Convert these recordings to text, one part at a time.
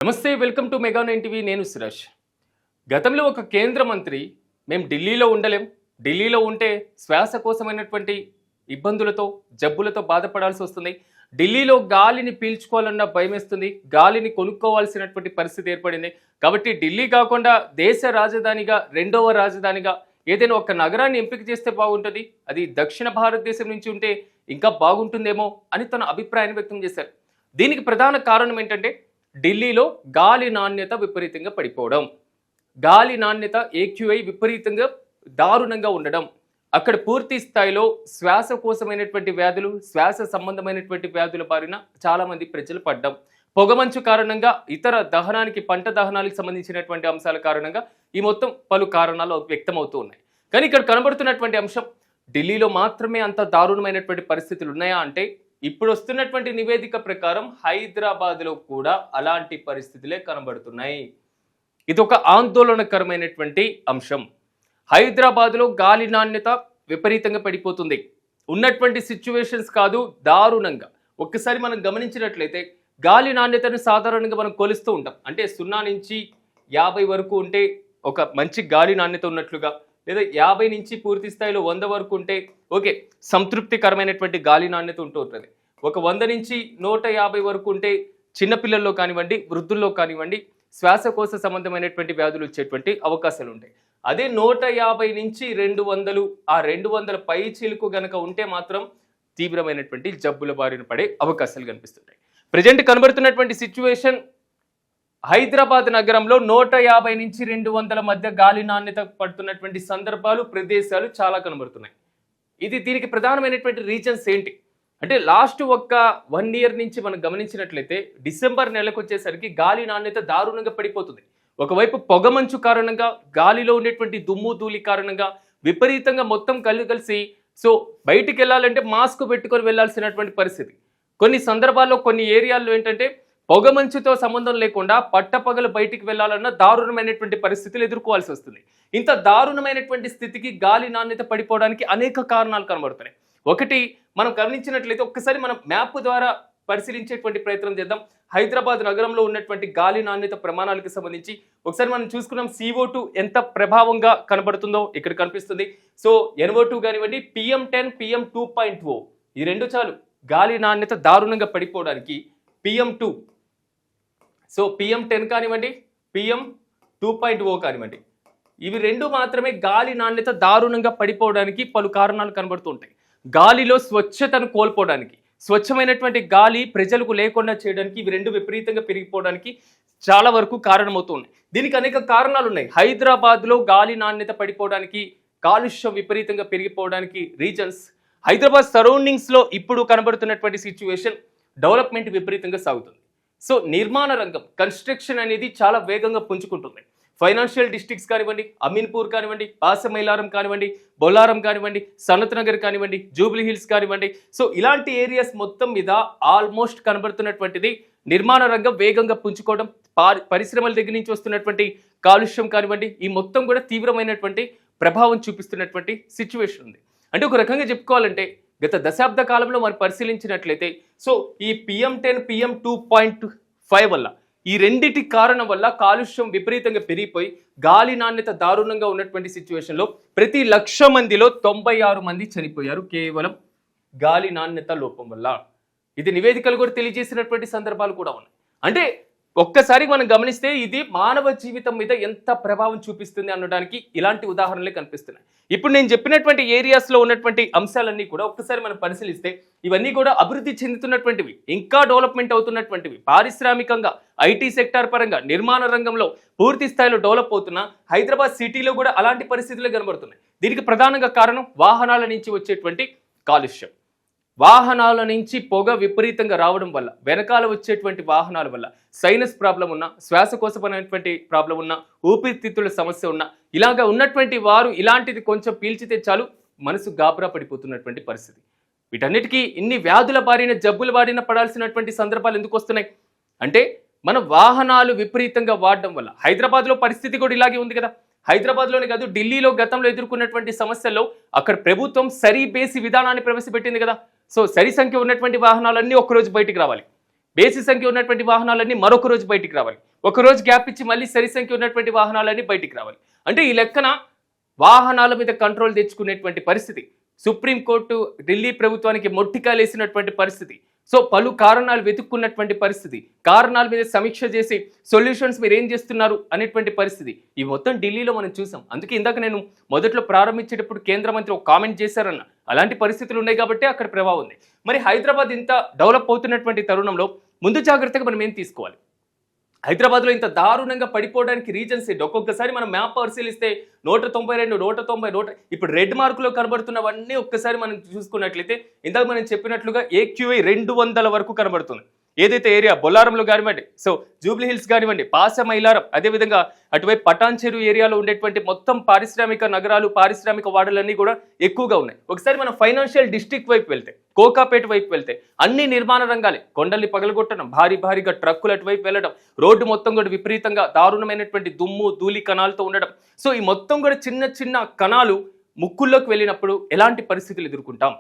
నమస్తే, welcome to mega 9 TV. నేను సురేష్. గతంలో ఒక కేంద్ర మంత్రి మేము ఢిల్లీలో ఉండలేం, ఢిల్లీలో ఉంటే శ్వాసకోశమైనటువంటి ఇబ్బందులతో జబ్బులతో బాధపడాల్సి వస్తుంది, ఢిల్లీలో గాలిని పీల్చుకోవాలన్న భయమేస్తుంది, గాలిని కొనుక్కోవాల్సినటువంటి పరిస్థితి ఏర్పడింది. కాబట్టి ఢిల్లీ కాకుండా దేశ రాజధానిగా రెండవ రాజధానిగా ఏదైనా ఒక నగరాన్ని ఎంపిక చేస్తే బాగుంటుంది, అది దక్షిణ భారతదేశం నుంచి ఉంటే ఇంకా బాగుంటుందేమో అని తన అభిప్రాయాన్ని వ్యక్తం చేశారు. దీనికి ప్రధాన కారణం ఏంటంటే ఢిల్లీలో గాలి నాణ్యత విపరీతంగా పడిపోవడం, గాలి నాణ్యత AQI విపరీతంగా దారుణంగా ఉండడం, అక్కడ పూర్తి స్థాయిలో శ్వాసకోశమైనటువంటి వ్యాధులు, శ్వాస సంబంధమైనటువంటి వ్యాధుల బారిన చాలామంది ప్రజలు పడ్డం, పొగమంచు కారణంగా, ఇతర దహనానికి పంట దహనానికి సంబంధించినటువంటి అంశాల కారణంగా ఈ మొత్తం పలు కారణాలు వ్యక్తమవుతూ ఉన్నాయి. కానీ ఇక్కడ కనబడుతున్నటువంటి అంశం ఢిల్లీలో మాత్రమే అంత దారుణమైనటువంటి పరిస్థితులు ఉన్నాయా అంటే ఇప్పుడు వస్తున్నటువంటి నివేదిక ప్రకారం హైదరాబాద్లో కూడా అలాంటి పరిస్థితులే కనబడుతున్నాయి. ఇది ఒక ఆందోళనకరమైనటువంటి అంశం. హైదరాబాద్లో గాలి నాణ్యత విపరీతంగా పడిపోతుంది. ఉన్నటువంటి సిచ్యువేషన్స్ కాదు, దారుణంగా. ఒక్కసారి మనం గమనించినట్లయితే గాలి నాణ్యతను సాధారణంగా మనం కొలుస్తూ ఉంటాం. అంటే 0 నుంచి 50 వరకు ఉంటే ఒక మంచి గాలి నాణ్యత ఉన్నట్లుగా, లేదా 50 నుంచి పూర్తి స్థాయిలో 100 వరకు ఉంటే ఓకే, సంతృప్తికరమైనటువంటి గాలి నాణ్యత ఉంటూ ఉంటుంది. ఒక 100 నుంచి 150 వరకు ఉంటే చిన్నపిల్లల్లో కానివ్వండి, వృద్ధుల్లో కానివ్వండి, శ్వాసకోశ సంబంధమైనటువంటి వ్యాధులు వచ్చేటువంటి అవకాశాలు ఉంటాయి. అదే 150 నుంచి 200, ఆ 200 పై చీలుకు గనక ఉంటే మాత్రం తీవ్రమైనటువంటి జబ్బుల బారిన పడే అవకాశాలు కనిపిస్తుంటాయి. ప్రజెంట్ కనబడుతున్నటువంటి సిచ్యువేషన్ హైదరాబాద్ నగరంలో 150 నుంచి 200 మధ్య గాలి నాణ్యత పడుతున్నటువంటి సందర్భాలు, ప్రదేశాలు చాలా కనబడుతున్నాయి. దీనికి ప్రధానమైనటువంటి రీజన్స్ ఏంటి అంటే లాస్ట్ ఒక్క 1 ఇయర్ నుంచి మనం గమనించినట్లయితే డిసెంబర్ నెలకు వచ్చేసరికి గాలి నాణ్యత దారుణంగా పడిపోతుంది. ఒకవైపు పొగమంచు కారణంగా, గాలిలో ఉండేటువంటి దుమ్ము ధూళి కారణంగా విపరీతంగా మొత్తం కళ్ళు కలిసి బయటికి వెళ్ళాలంటే మాస్క్ పెట్టుకొని వెళ్లాల్సినటువంటి పరిస్థితి. కొన్ని సందర్భాల్లో కొన్ని ఏరియాల్లో ఏంటంటే పొగమంచుతో సంబంధం లేకుండా పట్టపగలు బయటికి వెళ్లాలన్న దారుణమైనటువంటి పరిస్థితులు ఎదుర్కోవాల్సి వస్తుంది. ఇంత దారుణమైనటువంటి స్థితికి గాలి నాణ్యత పడిపోవడానికి అనేక కారణాలు కనబడుతున్నాయి. ఒకటి, మనం గమనించినట్లయితే ఒక్కసారి మనం మ్యాప్ ద్వారా పరిశీలించేటువంటి ప్రయత్నం చేద్దాం. హైదరాబాద్ నగరంలో ఉన్నటువంటి గాలి నాణ్యత ప్రమాణాలకు సంబంధించి ఒకసారి మనం చూసుకున్నాం. CO2 ఎంత ప్రభావంగా కనబడుతుందో ఇక్కడ కనిపిస్తుంది. NO2 కానివ్వండి, PM10, PM2.0 ఈ రెండు చాలు గాలి నాణ్యత దారుణంగా పడిపోవడానికి. PM2, PM10 కానివ్వండి, PM2.0 కానివ్వండి, ఇవి రెండు మాత్రమే గాలి నాణ్యత దారుణంగా పడిపోవడానికి పలు కారణాలు కనబడుతూ ఉంటాయి. గాలిలో స్వచ్ఛతను కోల్పోవడానికి, స్వచ్ఛమైనటువంటి గాలి ప్రజలకు లేకుండా చేయడానికి ఇవి రెండు విపరీతంగా పెరిగిపోవడానికి చాలా వరకు కారణమవుతూ ఉన్నాయి. దీనికి అనేక కారణాలు ఉన్నాయి. హైదరాబాద్లో గాలి నాణ్యత పడిపోవడానికి, కాలుష్యం విపరీతంగా పెరిగిపోవడానికి రీజన్స్ హైదరాబాద్ సరౌండింగ్స్లో ఇప్పుడు కనబడుతున్నటువంటి సిచ్యువేషన్, డెవలప్మెంట్ విపరీతంగా సాగుతుంది. నిర్మాణ రంగం, కన్స్ట్రక్షన్ అనేది చాలా వేగంగా పుంజుకుంటుంది. ఫైనాన్షియల్ డిస్ట్రిక్ట్స్ కానివ్వండి, అమీన్పూర్ కానివ్వండి, పాసమైలారం కానివ్వండి, బొల్లారం కానివ్వండి, సనత్ నగర్ కానివ్వండి, జూబ్లీ హిల్స్ కానివ్వండి, ఇలాంటి ఏరియాస్ మొత్తం మీద ఆల్మోస్ట్ కనబడుతున్నటువంటిది నిర్మాణ రంగం వేగంగా పుంజుకోవడం, పరిశ్రమల దగ్గర నుంచి వస్తున్నటువంటి కాలుష్యం కానివ్వండి, ఈ మొత్తం కూడా తీవ్రమైనటువంటి ప్రభావం చూపిస్తున్నటువంటి సిచ్యువేషన్ ఉంది. అంటే ఒక రకంగా చెప్పుకోవాలంటే గత దశాబ్ద కాలంలో మనం పరిశీలించినట్లయితే ఈ PM10, PM2.5 వల్ల, ఈ రెండిటి కారణం వల్ల కాలుష్యం విపరీతంగా పెరిగిపోయి గాలి నాణ్యత దారుణంగా ఉన్నటువంటి సిచ్యువేషన్లో ప్రతి 1,00,000 మందిలో 96 మంది చనిపోయారు కేవలం గాలి నాణ్యత లోపం వల్ల. ఇది నివేదికలు కూడా తెలియజేసినటువంటి సందర్భాలు కూడా ఉన్నాయి. అంటే ఒక్కసారి మనం గమనిస్తే ఇది మానవ జీవితం మీద ఎంత ప్రభావం చూపిస్తుంది అనడానికి ఇలాంటి ఉదాహరణలే కనిపిస్తున్నాయి. ఇప్పుడు నేను చెప్పినటువంటి ఏరియాస్లో ఉన్నటువంటి అంశాలన్నీ కూడా ఒక్కసారి మనం పరిశీలిస్తే ఇవన్నీ కూడా అభివృద్ధి చెందుతున్నటువంటివి, ఇంకా డెవలప్మెంట్ అవుతున్నటువంటివి, పారిశ్రామికంగా IT సెక్టార్ పరంగా నిర్మాణ రంగంలో పూర్తి స్థాయిలో డెవలప్ అవుతున్న హైదరాబాద్ సిటీలో కూడా అలాంటి పరిస్థితులే కనబడుతున్నాయి. దీనికి ప్రధానంగా కారణం వాహనాల నుంచి వచ్చేటువంటి కాలుష్యం. వాహనాల నుంచి పొగ విపరీతంగా రావడం వల్ల, వెనకాల వచ్చేటువంటి వాహనాల వల్ల సైనస్ ప్రాబ్లం ఉన్న, శ్వాసకోశపరమైనటువంటి ప్రాబ్లం ఉన్న, ఊపిరితిత్తుల సమస్య ఉన్న, ఇలాగా ఉన్నటువంటి వారు ఇలాంటిది కొంచెం పీల్చితే చాలు మనసు గాబరా పడిపోతున్నటువంటి పరిస్థితి. వీటన్నిటికీ ఇన్ని వ్యాధుల బారిన, జబ్బుల బారిన పడాల్సినటువంటి సందర్భాలు ఎందుకు వస్తున్నాయి అంటే మన వాహనాలు విపరీతంగా వాడడం వల్ల. హైదరాబాద్లో పరిస్థితి కూడా ఇలాగే ఉంది కదా. హైదరాబాద్లోనే కాదు, ఢిల్లీలో గతంలో ఎదుర్కొన్నటువంటి సమస్యల్లో అక్కడ ప్రభుత్వం సరి బేసి విధానాన్ని ప్రవేశపెట్టింది కదా. సరి సంఖ్య ఉన్నటువంటి వాహనాలన్నీ ఒక్కరోజు బయటికి రావాలి, బేసి సంఖ్య ఉన్నటువంటి వాహనాలన్నీ మరొక రోజు బయటికి రావాలి. ఒకరోజు గ్యాప్ ఇచ్చి మళ్ళీ సరి సంఖ్య ఉన్నటువంటి వాహనాలన్నీ బయటికి రావాలి. అంటే ఈ లెక్కన వాహనాల మీద కంట్రోల్ తెచ్చుకునేటువంటి పరిస్థితి, సుప్రీంకోర్టు ఢిల్లీ ప్రభుత్వానికి మొట్టికాలేసినటువంటి పరిస్థితి, సో పలు కారణాలు వెతుక్కున్నటువంటి పరిస్థితి, కారణాల మీద సమీక్ష చేసి సొల్యూషన్స్ మీరు ఏం చేస్తున్నారు అనేటువంటి పరిస్థితి, ఈ మొత్తం ఢిల్లీలో మనం చూసాం. అందుకే ఇందాక నేను మొదట్లో ప్రారంభించేటప్పుడు కేంద్ర మంత్రి ఒక కామెంట్ చేశారన్న, అలాంటి పరిస్థితులు ఉన్నాయి కాబట్టి అక్కడ ప్రభావం ఉంది. మరి హైదరాబాద్ ఇంత డెవలప్ అవుతున్నటువంటి తరుణంలో ముందు జాగ్రత్తగా మనం ఏం తీసుకోవాలి? హైదరాబాద్లో ఇంత దారుణంగా పడిపోవడానికి రీజన్స్ ఏంటి? ఒక్కొక్కసారి మనం మ్యాప్ పరిశీలిస్తే 192, 190, ఇప్పుడు రెడ్ మార్కులో కనబడుతున్నవన్నీ ఒక్కసారి మనం చూసుకున్నట్లయితే ఇందాక మనం చెప్పినట్లుగా ఏక్యూఐ 200 వరకు కనబడుతుంది. ఏదైతే ఏరియా బొల్లారంలో కానివ్వండి, సో జూబ్లీ హిల్స్ కానివ్వండి, పాస మైలారం, అదేవిధంగా అటువైపు పటాన్ చెరువు ఏరియాలో ఉండేటువంటి మొత్తం పారిశ్రామిక నగరాలు, పారిశ్రామిక వాడలన్నీ కూడా ఎక్కువగా ఉన్నాయి. ఒకసారి మనం ఫైనాన్షియల్ డిస్ట్రిక్ట్ వైపు వెళ్తే, కోకాపేట వైపు వెళ్తే అన్ని నిర్మాణ రంగాలే, కొండల్ని పగలగొట్టడం, భారీగా ట్రక్కులు అటువైపు వెళ్ళడం, రోడ్డు మొత్తం కూడా విపరీతంగా దారుణమైనటువంటి దుమ్ము ధూళి కణాలతో ఉండడం. సో ఈ మొత్తం కూడా చిన్న కణాలు ముక్కుల్లోకి వెళ్ళినప్పుడు ఎలాంటి పరిస్థితులు ఎదుర్కొంటాం?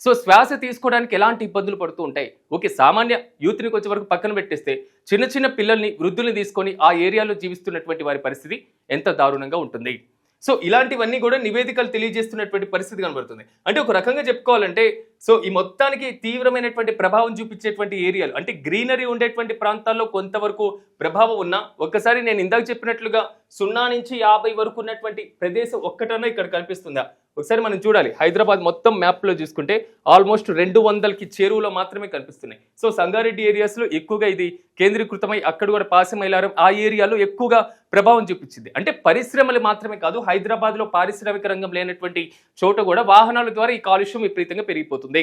సో శ్వాస తీసుకోవడానికి ఎలాంటి ఇబ్బందులు పడుతూ ఉంటాయి? ఓకే, సామాన్య యూత్ని వచ్చే వరకు పక్కన పెట్టేస్తే చిన్న పిల్లల్ని, వృద్ధుల్ని తీసుకొని ఆ ఏరియాలో జీవిస్తున్నటువంటి వారి పరిస్థితి ఎంత దారుణంగా ఉంటుంది? సో ఇలాంటివన్నీ కూడా నివేదికలు తెలియజేస్తున్నటువంటి పరిస్థితి కనబడుతుంది. అంటే ఒక రకంగా చెప్పుకోవాలంటే, సో ఈ మొత్తానికి తీవ్రమైనటువంటి ప్రభావం చూపించేటువంటి ఏరియాలు, అంటే గ్రీనరీ ఉండేటువంటి ప్రాంతాల్లో కొంతవరకు ప్రభావం ఉన్నా, ఒక్కసారి నేను ఇందాక చెప్పినట్లుగా 0 నుంచి 50 వరకు ఉన్నటువంటి ప్రదేశం ఒక్కటన్నా ఇక్కడ కనిపిస్తుందా? ఒకసారి మనం చూడాలి. హైదరాబాద్ మొత్తం మ్యాప్లో చూసుకుంటే ఆల్మోస్ట్ 200కి చేరువలో మాత్రమే కనిపిస్తున్నాయి. సో సంగారెడ్డి ఏరియాస్లో ఎక్కువగా ఇది కేంద్రీకృతమై అక్కడ కూడా పాసమైలారం ఆ ఏరియాలో ఎక్కువగా ప్రభావం చూపించింది. అంటే పరిశ్రమలు మాత్రమే కాదు, హైదరాబాద్లో పారిశ్రామిక రంగం లేనటువంటి చోట కూడా వాహనాల ద్వారా ఈ కాలుష్యం విపరీతంగా పెరిగిపోతుంది.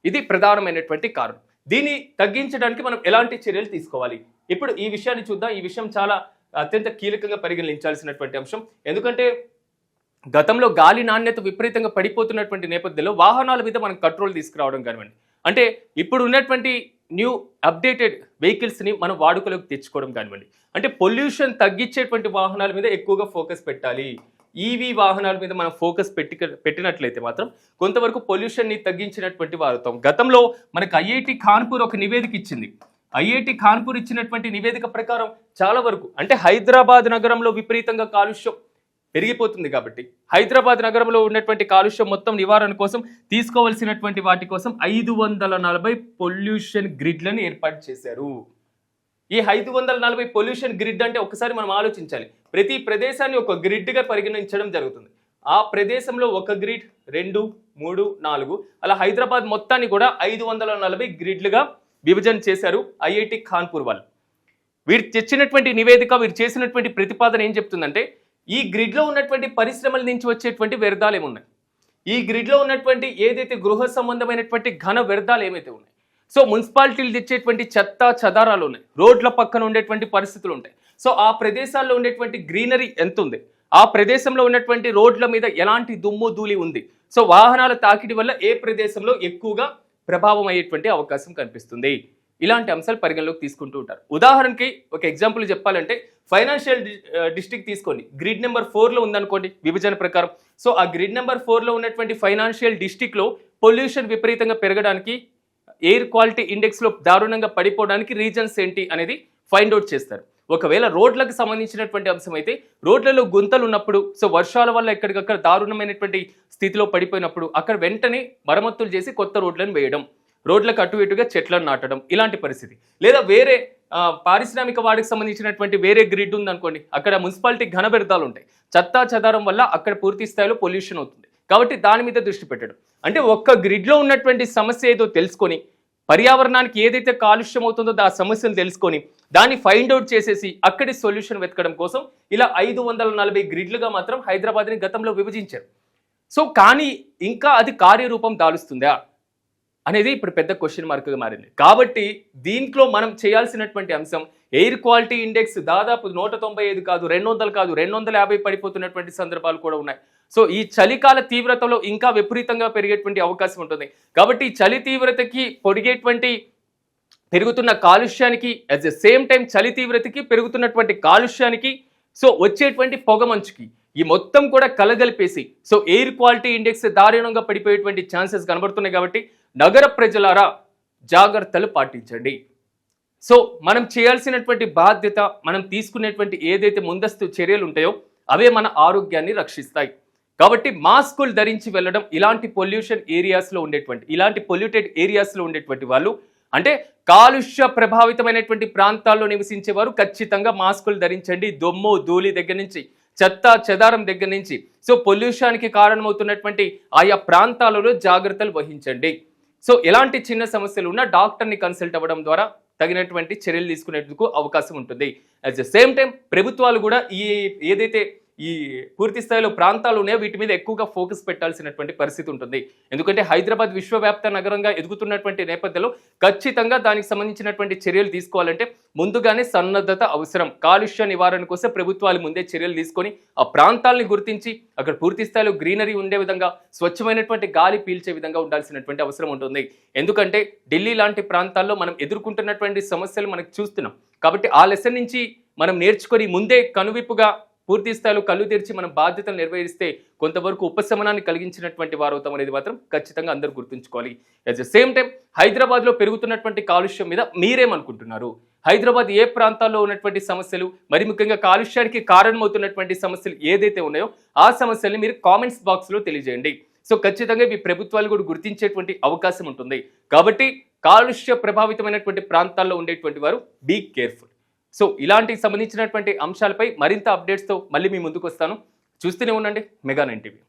ఇది ప్రధానమైనటువంటి కారణం. దీన్ని తగ్గించడానికి మనం ఎలాంటి చర్యలు తీసుకోవాలి? ఇప్పుడు ఈ విషయాన్ని చూద్దాం. ఈ విషయం చాలా అత్యంత కీలకంగా పరిగణించాల్సినటువంటి అంశం. ఎందుకంటే గతంలో గాలి నాణ్యత విపరీతంగా పడిపోతున్నటువంటి నేపథ్యంలో వాహనాల మీద మనం కంట్రోల్ తీసుకురావడం కానివ్వండి, అంటే ఇప్పుడు ఉన్నటువంటి న్యూ అప్డేటెడ్ వెహికల్స్ని మనం వాడుకలోకి తెచ్చుకోవడం కానివ్వండి, అంటే పొల్యూషన్ తగ్గించేటువంటి వాహనాల మీద ఎక్కువగా ఫోకస్ పెట్టాలి. ఈవీ వాహనాల మీద మనం ఫోకస్ పెట్టినట్లయితే మాత్రం కొంతవరకు పొల్యూషన్ని తగ్గించినటువంటి వారుతాం. గతంలో మనకు ఐఐటి కాన్పూర్ ఒక నివేదిక ఇచ్చింది. ఐఐటి కాన్పూర్ ఇచ్చినటువంటి నివేదిక ప్రకారం చాలా వరకు, అంటే హైదరాబాద్ నగరంలో విపరీతంగా కాలుష్యం పెరిగిపోతుంది కాబట్టి హైదరాబాద్ నగరంలో ఉన్నటువంటి కాలుష్యం మొత్తం నివారణ కోసం తీసుకోవాల్సినటువంటి వాటి కోసం 540 పొల్యూషన్ గ్రిడ్లను ఏర్పాటు చేశారు. ఈ 540 పొల్యూషన్ గ్రిడ్ అంటే ఒకసారి మనం ఆలోచించాలి. ప్రతి ప్రదేశాన్ని ఒక గ్రిడ్గా పరిగణించడం జరుగుతుంది. ఆ ప్రదేశంలో ఒక గ్రిడ్, 2, 3, 4 అలా హైదరాబాద్ మొత్తాన్ని కూడా 540 గ్రిడ్లుగా విభజన చేశారు ఐఐటి కాన్పూర్ వాళ్ళు. వీరు తెచ్చినటువంటి నివేదిక, వీరు చేసినటువంటి ప్రతిపాదన ఏం చెప్తుందంటే, ఈ గ్రిడ్లో ఉన్నటువంటి పరిశ్రమల నుంచి వచ్చేటువంటి వ్యర్థాలు ఏమున్నాయి, ఈ గ్రిడ్లో ఉన్నటువంటి ఏదైతే గృహ సంబంధమైనటువంటి ఘన వ్యర్థాలు ఏమైతే ఉన్నాయి, సో మున్సిపాలిటీలు తెచ్చేటువంటి చెత్త చెదారాలు ఉన్నాయి, రోడ్ల పక్కన ఉండేటువంటి పరిస్థితులు ఉంటాయి. సో ఆ ప్రదేశాల్లో ఉండేటువంటి గ్రీనరీ ఎంత ఉంది, ఆ ప్రదేశంలో ఉన్నటువంటి రోడ్ల మీద ఎలాంటి దుమ్ము ధూళి ఉంది, సో వాహనాల తాకిడి వల్ల ఏ ప్రదేశంలో ఎక్కువగా ప్రభావం అయ్యేటువంటి అవకాశం కనిపిస్తుంది. ఇలాంటి అంశాలు పరిగణలోకి తీసుకుంటూ ఉంటారు. ఉదాహరణకి ఒక ఎగ్జాంపుల్ చెప్పాలంటే, ఫైనాన్షియల్ డిస్ట్రిక్ట్ తీసుకోండి, గ్రిడ్ నెంబర్ 4లో ఉందనుకోండి విభజన ప్రకారం. సో ఆ గ్రిడ్ నెంబర్ 4లో ఉన్నటువంటి ఫైనాన్షియల్ డిస్ట్రిక్ట్లో పొల్యూషన్ విపరీతంగా పెరగడానికి, ఎయిర్ క్వాలిటీ ఇండెక్స్లో దారుణంగా పడిపోవడానికి రీజన్స్ ఏంటి అనేది ఫైండ్ అవుట్ చేస్తారు. ఒకవేళ రోడ్లకు సంబంధించినటువంటి అంశం అయితే, రోడ్లలో గుంతలు ఉన్నప్పుడు, సో వర్షాల వల్ల ఎక్కడికక్కడ దారుణమైనటువంటి స్థితిలో పడిపోయినప్పుడు అక్కడ వెంటనే మరమ్మతులు చేసి కొత్త రోడ్లను వేయడం, రోడ్లకు అటు ఇటుగా చెట్లను నాటడం, ఇలాంటి పరిస్థితి. లేదా వేరే పారిశ్రామిక వాడికి సంబంధించినటువంటి వేరే గ్రిడ్ ఉందనుకోండి, అక్కడ మున్సిపాలిటీ ఘన వ్యర్థాలు ఉంటాయి, చెత్తా చెదారం వల్ల అక్కడ పూర్తి స్థాయిలో పొల్యూషన్ అవుతుంది, కాబట్టి దాని మీద దృష్టి పెట్టడం. అంటే ఒక్క గ్రిడ్లో ఉన్నటువంటి సమస్య ఏదో తెలుసుకొని, పర్యావరణానికి ఏదైతే కాలుష్యం అవుతుందో ఆ సమస్యను తెలుసుకొని దాన్ని ఫైండ్ అవుట్ చేసేసి అక్కడి సొల్యూషన్ వెతకడం కోసం ఇలా 540 గ్రిడ్లుగా మాత్రం హైదరాబాద్ని గతంలో విభజించారు. సో కానీ ఇంకా అది కార్యరూపం దాలుస్తుందా అనేది ఇప్పుడు పెద్ద క్వశ్చన్ మార్క్గా మారింది. కాబట్టి దీంట్లో మనం చేయాల్సినటువంటి అంశం, ఎయిర్ క్వాలిటీ ఇండెక్స్ దాదాపు 195 కాదు, 200 కాదు, 250 పడిపోతున్నటువంటి సందర్భాలు కూడా ఉన్నాయి. సో ఈ చలికాల తీవ్రతలో ఇంకా విపరీతంగా పెరిగేటువంటి అవకాశం ఉంటుంది. కాబట్టి ఈ చలి తీవ్రతకి పెరుగుతున్న కాలుష్యానికి, అట్ ద సేమ్ టైం చలి తీవ్రతకి పెరుగుతున్నటువంటి కాలుష్యానికి, సో వచ్చేటువంటి పొగ మంచుకి, ఈ మొత్తం కూడా కలగలిపేసి సో ఎయిర్ క్వాలిటీ ఇండెక్స్ దారుణంగా పడిపోయేటువంటి ఛాన్సెస్ కనబడుతున్నాయి. కాబట్టి నగర ప్రజలారా జాగ్రత్తలు పాటించండి. సో మనం చేయాల్సినటువంటి బాధ్యత, మనం తీసుకునేటువంటి ఏదైతే ముందస్తు చర్యలు ఉంటాయో అవే మన ఆరోగ్యాన్ని రక్షిస్తాయి. కాబట్టి మాస్కులు ధరించి వెళ్ళడం ఇలాంటి పొల్యూషన్ ఏరియాస్లో ఉండేటువంటి, ఇలాంటి పొల్యూటెడ్ ఏరియాస్లో ఉండేటువంటి వాళ్ళు, అంటే కాలుష్య ప్రభావితమైనటువంటి ప్రాంతాల్లో నివసించే వారు ఖచ్చితంగా మాస్కులు ధరించండి. దొమ్ము ధూళి దగ్గర నుంచి, చెత్త చెదారం దగ్గర నుంచి, సో పొల్యూషన్కి కారణమవుతున్నటువంటి ఆయా ప్రాంతాలలో జాగ్రత్తలు వహించండి. సో ఎలాంటి చిన్న సమస్యలు ఉన్నా డాక్టర్ని కన్సల్ట్ అవ్వడం ద్వారా తగినటువంటి చర్యలు తీసుకునేందుకు అవకాశం ఉంటుంది. అట్ ద సేమ్ టైం ప్రభుత్వాలు కూడా ఏదైతే ఈ పూర్తి స్థాయిలో ప్రాంతాలు ఉన్నాయో వీటి మీద ఎక్కువగా ఫోకస్ పెట్టాల్సినటువంటి పరిస్థితి ఉంటుంది. ఎందుకంటే హైదరాబాద్ విశ్వవ్యాప్త నగరంగా ఎదుగుతున్నటువంటి నేపథ్యంలో ఖచ్చితంగా దానికి సంబంధించినటువంటి చర్యలు తీసుకోవాలంటే ముందుగానే సన్నద్ధత అవసరం. కాలుష్య నివారణ కోసం ప్రభుత్వాలు ముందే చర్యలు తీసుకొని ఆ ప్రాంతాలని గుర్తించి అక్కడ పూర్తి స్థాయిలో గ్రీనరీ ఉండే విధంగా, స్వచ్ఛమైనటువంటి గాలి పీల్చే విధంగా ఉండాల్సినటువంటి అవసరం ఉంటుంది. ఎందుకంటే ఢిల్లీ లాంటి ప్రాంతాల్లో మనం ఎదుర్కొంటున్నటువంటి సమస్యలు మనకు చూస్తున్నాం. కాబట్టి ఆ లెసన్ నుంచి మనం నేర్చుకొని ముందే కనువిప్పుగా పూర్తి స్థాయిలో కళ్ళు తెరిచి మనం బాధ్యతలు నిర్వహిస్తే కొంతవరకు ఉపశమనాన్ని కలిగించినటువంటి వారు అవుతాం అనేది మాత్రం ఖచ్చితంగా అందరూ గుర్తుంచుకోవాలి. అట్ ద సేమ్ టైం హైదరాబాద్లో పెరుగుతున్నటువంటి కాలుష్యం మీద మీరేమనుకుంటున్నారు? హైదరాబాద్ ఏ ప్రాంతాల్లో ఉన్నటువంటి సమస్యలు, మరి ముఖ్యంగా కాలుష్యానికి కారణమవుతున్నటువంటి సమస్యలు ఏదైతే ఉన్నాయో ఆ సమస్యల్ని మీరు కామెంట్స్ బాక్స్లో తెలియజేయండి. సో ఖచ్చితంగా ఇవి ప్రభుత్వాలు కూడా గుర్తించేటువంటి అవకాశం ఉంటుంది. కాబట్టి కాలుష్య ప్రభావితమైనటువంటి ప్రాంతాల్లో ఉండేటువంటి వారు బీ కేర్ఫుల్. సో ఇలాంటి సంబంధించినటువంటి అంశాలపై మరింత అప్డేట్స్తో మళ్ళీ మీ ముందుకు వస్తాను. చూస్తూనే ఉండండి మెగా 9 టీవీ.